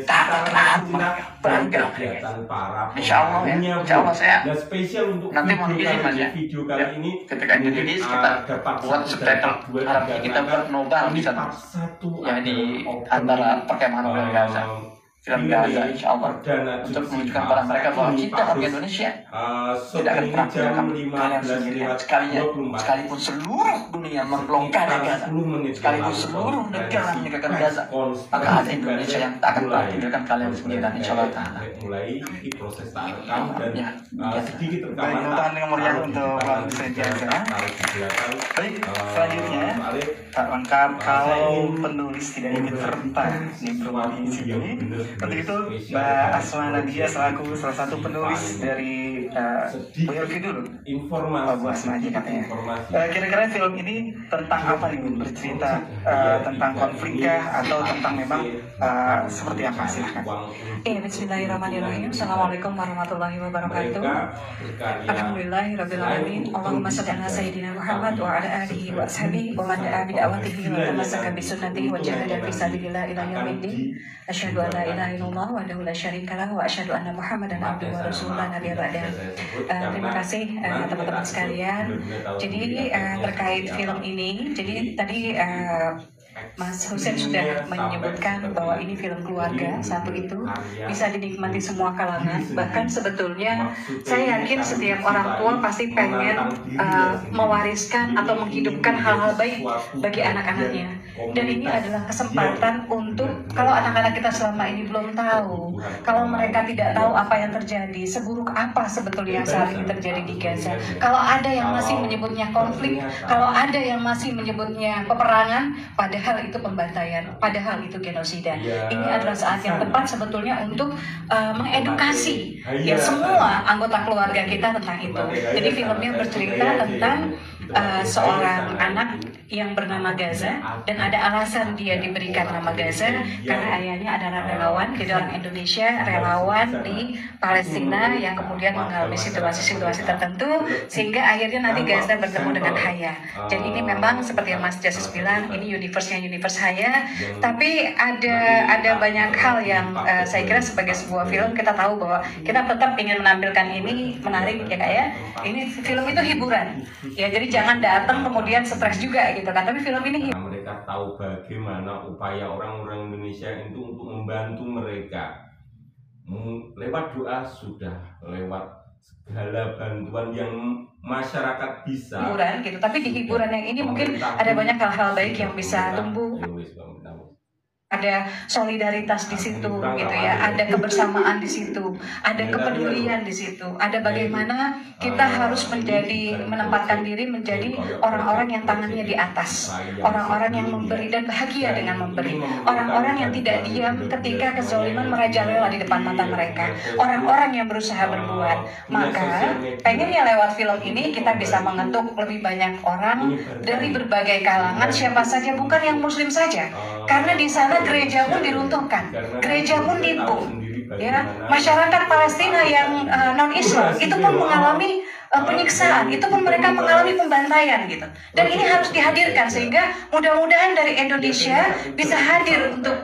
taat bergerak. Insya Allah ya, insya Allah saya nanti mau izin Mas ya. Ketika Indonesia kita buat subtitle Arabnya, kita buat nobar di sana ya, di antara perkemahan warga Gaza, film Gaza, insya Allah, untuk menunjukkan kepada mereka bahwa kita warga Indonesia tidak akan pernah tinggalkan kalian sendirian sekalipun seluruh dunia memblokade Gaza, sekalipun seluruh negara meninggalkan Gaza, maka ada Indonesia yang tak akan pernah tinggalkan kalian sendirian, insya Allah Ta'ala. Ya, sedikit rekaman yang meriah untuk bangsa Gaza. Baik, selanjutnya tak lengkap kalau penulis tidak ikut serta di promosi sini. Untuk itu, Mbak Asma Nadia selaku salah satu penulis dari biografi dulu. Bu Asma aja katanya. Kira-kira film ini tentang apa nih? Bercerita tentang konflikkah atau tentang memang seperti apa? Silahkan. Bismillahirrahmanirrahim. Assalamualaikum warahmatullahi wabarakatuh. Alhamdulillahirrabbilalamin. Allahumma shalli ala sayyidina Muhammad wa ala alihi wa ashabihi wa man da'a bid'awatihi wa tamassaka bi sunnatihi wa jahada fi sabilillah ila yaumiddin. Asyhadu an la ilaha illallah wahdahu la syarika lahu wa asyhadu anna Muhammadan abduhu wa rasuluhu la nabiyya ba'dahu. Terima kasih teman-teman sekalian. Jadi terkait film ini, jadi tadi Mas Husein sudah menyebutkan bahwa ini film keluarga, satu itu bisa dinikmati semua kalangan. Bahkan sebetulnya saya yakin setiap orang tua pasti pengen mewariskan atau menghidupkan hal-hal baik bagi anak-anaknya. Dan ini adalah kesempatan untuk, kalau anak-anak kita selama ini belum tahu, kalau mereka tidak tahu apa yang terjadi, seburuk apa sebetulnya yang saat ini terjadi di Gaza, kalau ada yang masih menyebutnya konflik, kalau ada yang masih menyebutnya peperangan, padahal itu pembantaian, padahal itu genosida. Ini adalah saat yang tepat sebetulnya untuk mengedukasi ya semua anggota keluarga kita tentang itu. Jadi filmnya bercerita tentang seorang anak yang bernama Gaza, dan ada alasan dia diberikan nama Gaza karena ayahnya adalah relawan, jadi orang Indonesia, relawan di Palestina yang kemudian mengalami situasi-situasi tertentu sehingga akhirnya nanti Gaza bertemu dengan Haya. Jadi ini memang seperti yang Mas Jasis bilang, ini universe-nya universe Haya, tapi ada banyak hal yang saya kira sebagai sebuah film kita tahu bahwa kita tetap ingin menampilkan ini menarik ya Kak ya. Ini film itu hiburan ya, jadi jangan datang kemudian stres juga gitu kan, tapi film ini mereka tahu bagaimana upaya orang-orang Indonesia itu untuk membantu mereka lewat doa, sudah lewat segala bantuan yang masyarakat bisa hiburan gitu. Tapi di hiburan yang ini mungkin ada banyak hal-hal baik yang bisa tumbuh. Ada solidaritas di situ gitu ya, ada kebersamaan di situ, ada kepedulian di situ, ada bagaimana kita harus menempatkan diri menjadi orang-orang yang tangannya di atas, orang-orang yang memberi dan bahagia dengan memberi, orang-orang yang tidak diam ketika kezaliman merajalela di depan mata mereka, orang-orang yang berusaha berbuat. Maka pengennya lewat film ini kita bisa mengetuk lebih banyak orang dari berbagai kalangan, siapa saja, bukan yang muslim saja, karena di sana gereja pun diruntuhkan, gereja pun dibom, ya. Masyarakat Palestina yang non-Islam itu pun mengalami penyiksaan, itu pun mereka mengalami pembantaian gitu. Dan ini harus dihadirkan sehingga mudah-mudahan dari Indonesia bisa hadir untuk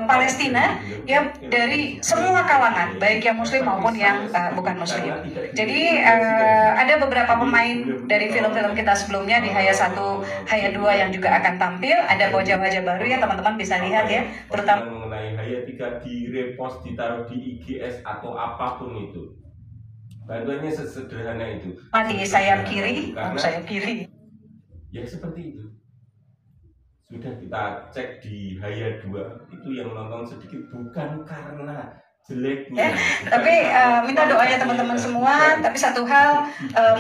Palestina ya, dari semua kalangan, baik yang muslim maupun yang bukan muslim. Jadi ada beberapa pemain dari film-film kita sebelumnya di Haya 1, Haya 2 yang juga akan tampil. Ada wajah-wajah baru ya, teman-teman bisa lihat ya, terutama mengenai Haya 3 di repost, ditaruh di IGS atau apapun itu. Bantuannya sesederhana itu. Di sayap kiri, sayap kiri. Ya seperti itu. Sudah kita cek di Haya 2, itu yang nonton sedikit bukan karena jeleknya. Tapi minta doanya teman-teman semua. Tapi satu hal,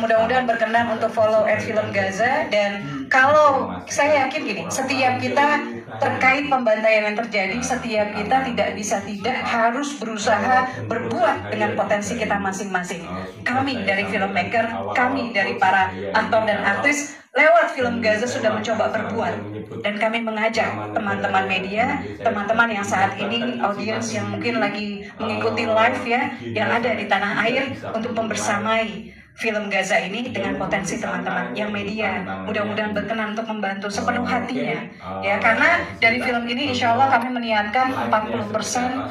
mudah-mudahan berkenan untuk follow @film Gaza. Dan kalau saya yakin gini, setiap kita terkait pembantaian yang terjadi, setiap kita tidak harus berusaha berbuat dengan potensi kita masing-masing. Kami dari filmmaker, kami dari para aktor dan artis, lewat film Gaza sudah mencoba berbuat. Dan kami mengajak teman-teman media, teman-teman yang saat ini audiens yang mungkin lagi mengikuti live ya, yang ada di tanah air, untuk membersamai film Gaza ini dengan potensi teman-teman yang media mudah-mudahan berkenan untuk membantu sepenuh hatinya ya, karena dari film ini insya Allah kami meniatkan 40%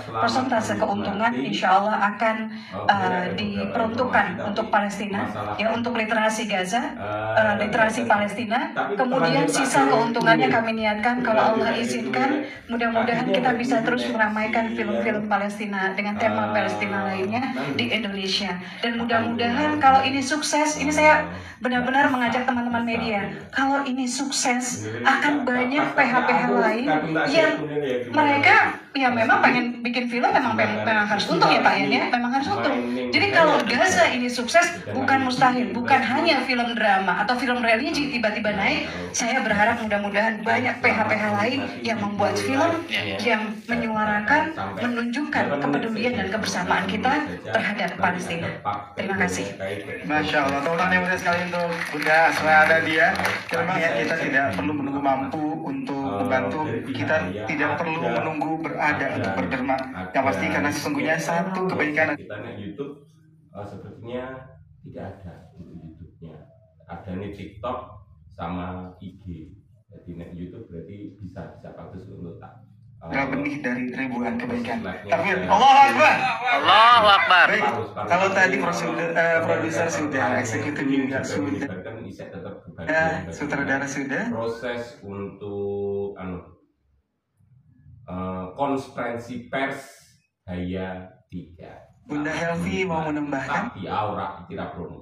persentase keuntungan insya Allah akan diperuntukkan untuk Palestina ya, untuk literasi Gaza, literasi Palestina. Kemudian sisa keuntungannya kami niatkan kalau Allah izinkan mudah-mudahan kita bisa terus meramaikan film-film Palestina dengan tema Palestina lainnya di Indonesia. Dan mudah-mudahan kalau ini sukses, ini saya benar-benar mengajak teman-teman media, kalau ini sukses akan banyak PH-PH lain yang mereka ya memang pengen bikin film, memang harus untung ya Pak ya, memang harus untung. Jadi kalau Gaza ini sukses bukan mustahil, bukan hanya film drama atau film religi tiba-tiba naik. Saya berharap mudah-mudahan banyak PH-PH lain yang membuat film yang menyuarakan, menunjukkan kepedulian dan kebersamaan kita terhadap Palestina. Terima kasih. Masya Allah, tepuk tangan yang mulia sekali untuk Bunda Asma Nadia. Memang ya, kita tidak perlu menunggu mampu untuk membantu, kita tidak perlu menunggu berada untuk berderma. Yang pasti karena sesungguhnya satu kebaikan. Kita nih YouTube sepertinya tidak ada untuk YouTube-nya. Ada nih TikTok sama IG. Jadi nih YouTube berarti bisa bagus untuk benih dari ribuan kebaikan. Takbir. Allahu Akbar. Allahu Akbar. Baik, kalau tadi produser sudah, eksekutif juga sudah, sutradara sudah. Proses untuk konferensi pers Daya 3. Bunda Helvi mau menambahkan? Tapi aura tidak promo.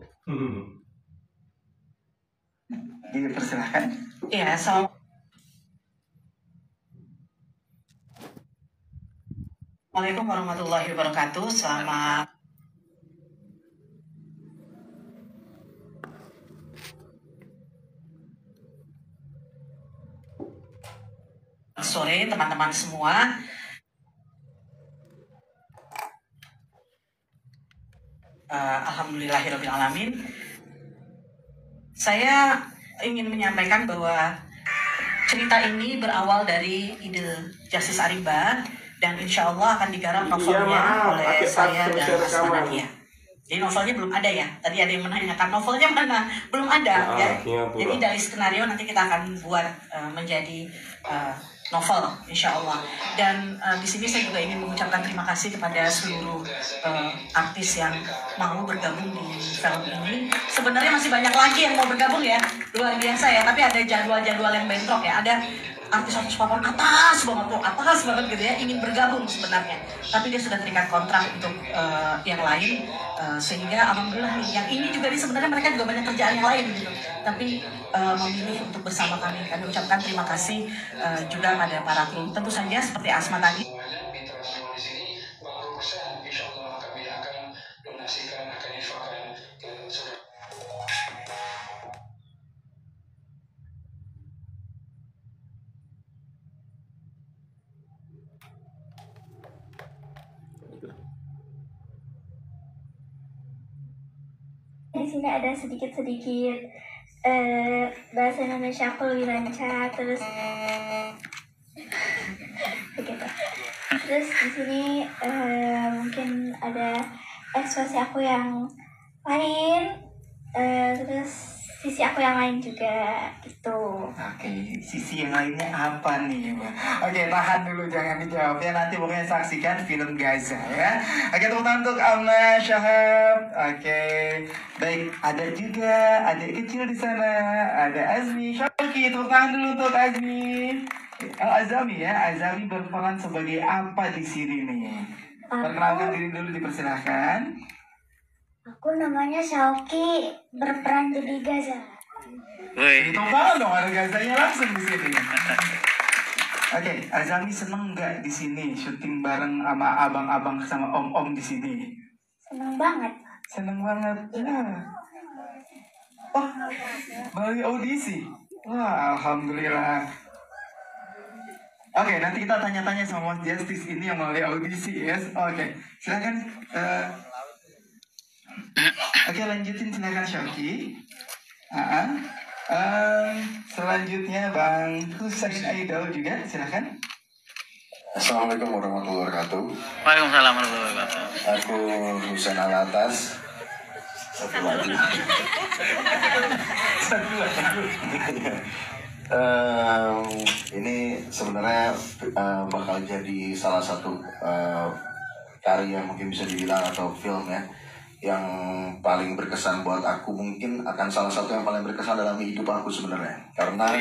Dipersilahkan. Ya, Assalamualaikum warahmatullahi wabarakatuh. Selamat sore teman-teman semua. Alhamdulillahirrahmanirrahim. Saya ingin menyampaikan bahwa cerita ini berawal dari ide Justice Ariba dan insya Allah akan digarap novelnya oleh saya dan Asma Nadia. Jadi novelnya belum ada ya. Tadi ada yang menanyakan novelnya mana? Belum ada ya. Jadi dari skenario nanti kita akan buat menjadi novel, insya Allah. Dan di sini saya juga ingin mengucapkan terima kasih kepada seluruh artis yang mau bergabung di film ini. Sebenarnya masih banyak lagi yang mau bergabung ya, luar biasa ya. Tapi ada jadwal-jadwal yang bentrok ya. Ada artis-artis papan atas banget gitu ya, ingin bergabung sebenarnya. Tapi dia sudah terikat kontrak untuk yang lain, sehingga alhamdulillah nih, yang ini juga sebenarnya mereka juga banyak kerjaan yang lain gitu. Tapi memilih untuk bersama kami. Kami ucapkan terima kasih juga pada para kru. Tentu saja seperti Asma tadi. Di sini ada sedikit bahasa Indonesia aku lebih lancar, terus begitu. Terus di sini mungkin ada ekspresi aku yang lain, terus sisi aku yang lain juga gitu. Oke, sisi yang lainnya apa nih, Mbak? Oke, tahan dulu, jangan dijawab ya. Nanti pokoknya saksikan film Gaza ya. Oke, tepuk tangan untuk Amna Syahab. Oke, baik. Ada juga adik kecil di sana. Ada Azmi Syauki. Tepuk tangan dulu untuk Azmi. Azami ya. Azami berperan sebagai apa di sini nih? Perkenalkan diri dulu, dipersilahkan. Aku namanya Syauki, berperan jadi Gaza. Wih, itu banget dong, ada Gazanya langsung di sini. Oke, Azami seneng nggak di sini syuting bareng sama abang-abang sama om-om di sini? Seneng banget. Seneng banget. Ya. Wah, melalui audisi. Wah, alhamdulillah. Oke, nanti kita tanya-tanya sama Mas Justice ini yang melalui audisi, yes. Oke, silakan. Oke, lanjutin silakan Syauki. Selanjutnya Bang Husain Aidal juga, silakan. Assalamualaikum warahmatullahi wabarakatuh. Waalaikumsalam warahmatullahi wabarakatuh. Aku Husain Alatas, satu lagu. Ini sebenarnya bakal jadi salah satu karya mungkin bisa dibilang atau film ya yang paling berkesan buat aku, mungkin akan salah satu yang paling berkesan dalam hidup aku sebenarnya, karena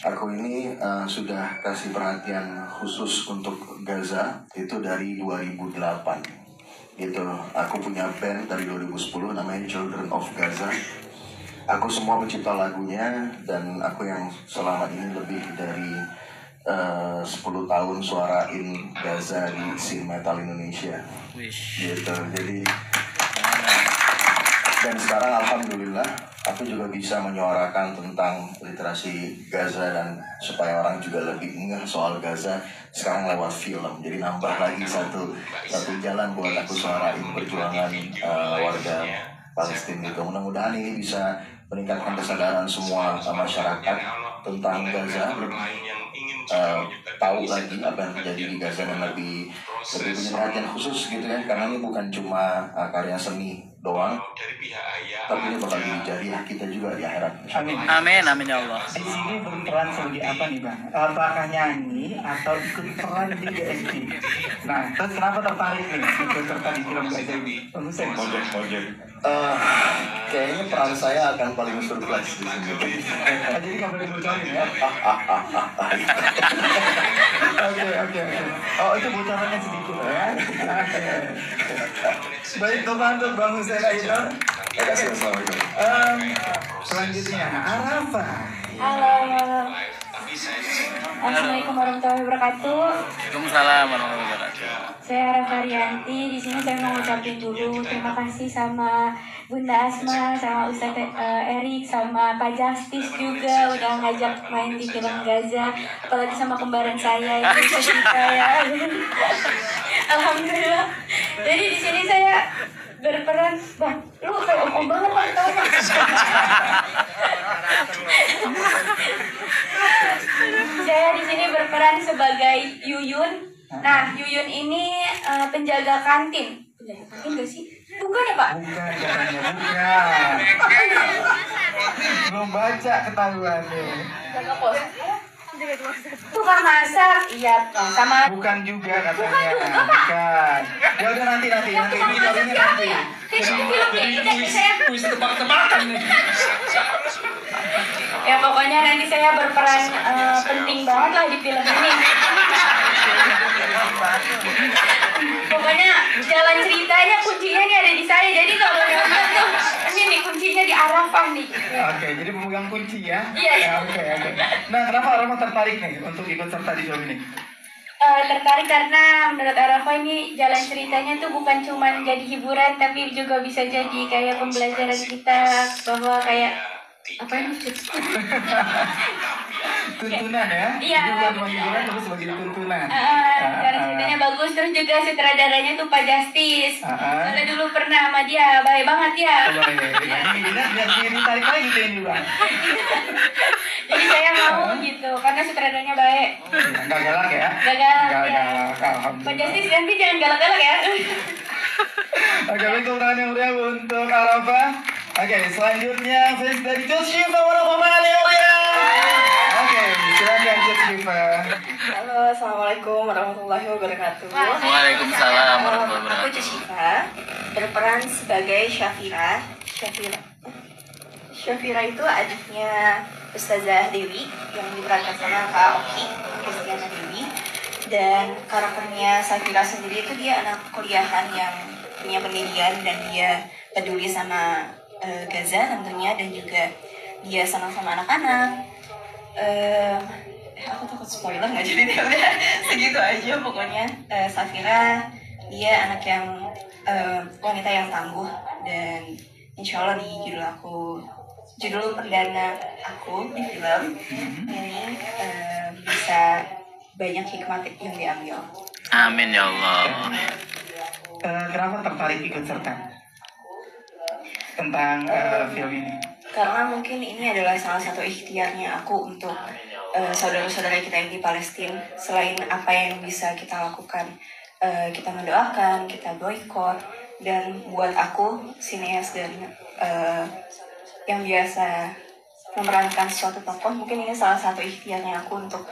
aku ini sudah kasih perhatian khusus untuk Gaza itu dari 2008 gitu. Aku punya band dari 2010 namanya Children of Gaza. Aku semua pencipta lagunya, dan aku yang selama ini lebih dari 10 tahun suarain Gaza di scene metal Indonesia gitu. Jadi dan sekarang alhamdulillah aku juga bisa menyuarakan tentang literasi Gaza, dan supaya orang juga lebih ngeh soal Gaza sekarang lewat film. Jadi nambah lagi satu jalan buat aku suarain perjuangan warga Palestina gitu. Mudah-mudahan ini bisa meningkatkan kesadaran semua masyarakat tentang Gaza, tahu lagi apa yang terjadi di Gaza, dan lebih punya perhatian khusus gitu ya, karena ini bukan cuma karya seni doang, tapi ini bakal jadi hak kita juga di akhirat. Amin ya Allah. Di sini berperan sebagai apa nih Bang? Apakah nyanyi atau ikut peran di DSP? Nah, terus kenapa tertarik nih ikut serta di film Gaza ini? Mojek. Kayaknya peran saya akan paling surprise di sini. Jadi nggak boleh bocorin ya? Oke. Oh, itu bocorannya sedikit ya? Baik, teman-teman Bang Hussein Aidar. Assalamualaikum. Halo. Selanjutnya, Arafa. Assalamualaikum warahmatullahi wabarakatuh. Waalaikumsalam warahmatullahi wabarakatuh. Saya Arafa Rianti. Di sini saya mau ngucapin dulu terima kasih sama Bunda Asma, sama Ustadz Erik, sama Pak Justice juga udah ngajak main di film Gaza. Apalagi sama kembaran saya itu saya. Alhamdulillah. Jadi di sini saya berperan, Bang, lu kayak om banget Bang, tau Bang. Saya di sini berperan sebagai Yuyun. Nah, Yuyun ini penjaga kantin. Penjaga kantin gak sih? Bukan ya Pak? Bukan, bukan. Belum baca ketahuannya. Jaga pos. Tukang masak, iya sama. Bukan juga katanya. Bukan. Ya udah nanti. Ini nanti. Film saya. Tebak-tebakan nih. Ya pokoknya nanti saya berperan penting banget lah di film ini. Pokoknya jalan ceritanya kuncinya nih ada di saya. Jadi kalau nonton tuh ini nih kuncinya di Arafah nih. Oke, jadi pemegang kunci ya. Iya. Ya, oke. Nah, kenapa Arafah tertarik nih untuk ikut serta di film ini? Tertarik karena menurut Arafah ini jalan ceritanya tuh bukan cuma jadi hiburan, tapi juga bisa jadi kayak pembelajaran kita bahwa kayak apa ini? Tuntunan ya? Iya. Jadi bukan cuma hiburan, tapi sebagai tuntunan. Jalan ceritanya bagus, terus juga sutradaranya tuh Pak Justice. Soalnya dulu pernah sama dia, baik banget ya. Jadi tarik lagi tuh ini Bang. Jadi saya mau gitu, karena sutradaranya baik. Gak galak ya? Gak galak ya. Alhamdulillah. Pak Justice nanti jangan galak-galak ya. Oke, baik, tepuk tangan yang meriah untuk Arafah. Oke, selanjutnya fans dari Coach Shiva warahmatullahi wabarakatuh. Oke, silakan Coach Shiva. Halo, assalamualaikum warahmatullahi wabarakatuh. Waalaikumsalam warahmatullahi Aku wabarakatuh. Jessica, berperan sebagai Syafira. Syafira itu adiknya Ustazah Dewi yang diperankan sama Kak Oki, Kristiana Dewi. Dan karakternya Syafira sendiri itu dia anak kuliahan yang punya pendirian dan dia peduli sama Gaza tentunya, dan juga dia senang sama anak-anak. Aku takut spoiler nggak, jadi dia udah segitu aja pokoknya. Syafira dia anak yang wanita yang tangguh, dan insya Allah di judul perdana aku di film ini bisa banyak hikmah yang diambil. Amin ya Allah. Kenapa tertarik ikut serta tentang film ini? Karena mungkin ini adalah salah satu ikhtiarnya aku untuk saudara-saudara kita yang di Palestina. Selain apa yang bisa kita lakukan, kita mendoakan, kita boykot, Dan buat aku, sineas dan yang biasa memerankan suatu tokoh, mungkin ini salah satu ikhtiarnya aku untuk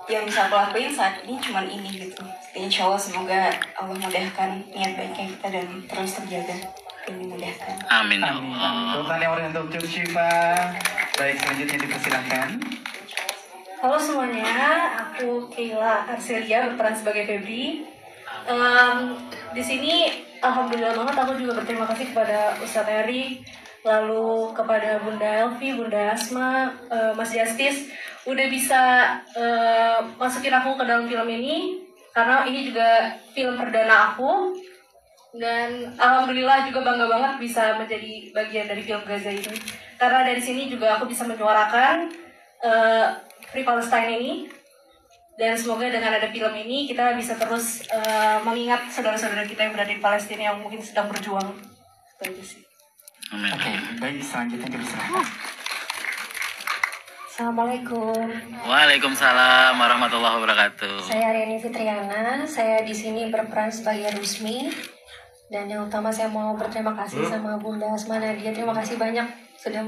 yang bisa aku lakuin saat ini cuman ini gitu. Insya Allah semoga Allah mudahkan niat baiknya kita dan terus terjaga dan dimudahkan. Amin. Tepuk tangan yang meriah untuk Cuk Syifa. Baik, selanjutnya dipersilahkan. Halo semuanya, aku Keila Arselia berperan sebagai Febri. Di sini alhamdulillah banget aku juga berterima kasih kepada Ustadz Erik, lalu kepada Bunda Elvi, Bunda Asma, Mas Justice udah bisa masukin aku ke dalam film ini karena ini juga film perdana aku dan alhamdulillah juga bangga banget bisa menjadi bagian dari film Gaza ini karena dari sini juga aku bisa menyuarakan Free Palestine ini. Dan semoga dengan ada film ini kita bisa terus mengingat saudara-saudara kita yang berada di Palestina yang mungkin sedang berjuang. Itu sih. Oke, baik, selanjutnya dipersilahkan. Assalamualaikum. Waalaikumsalam warahmatullahi wabarakatuh. Saya Riani Fitriana. Saya di sini berperan sebagai Rusmi. Dan yang utama saya mau berterima kasih sama Bunda Asma Nadia. Terima kasih banyak sudah